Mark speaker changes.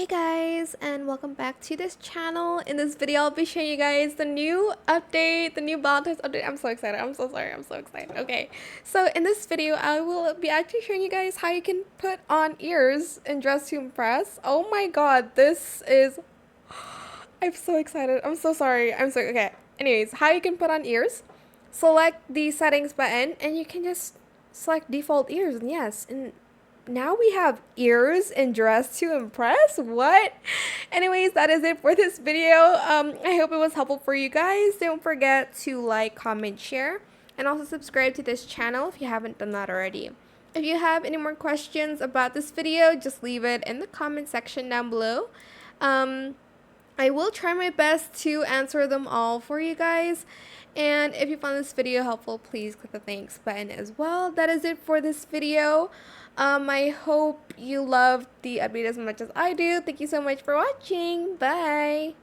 Speaker 1: Hey guys, and welcome back to this channel. In this video, I'll be showing you guys the new update, the new Valentine's update. I'm so excited. I'm so sorry. I'm so excited. Okay, so in this video, I will be actually showing you guys how you can put on ears and dress to impress. Oh my god, this is... I'm so excited. I'm so sorry. Okay. Anyways, how you can put on ears. Select the settings button and you can just select default ears, and yes, and now we have ears and dress to impress. What? Anyways, that is it for this video. I hope it was helpful for you guys. Don't forget to like, comment, share, and also subscribe to this channel if you haven't done that already. If you have any more questions about this video, just leave it in the comment section down below. I will try my best to answer them all for you guys. And if you found this video helpful, please click the thanks button as well. That is it for this video. I hope you loved the update as much as I do. Thank you so much for watching. Bye!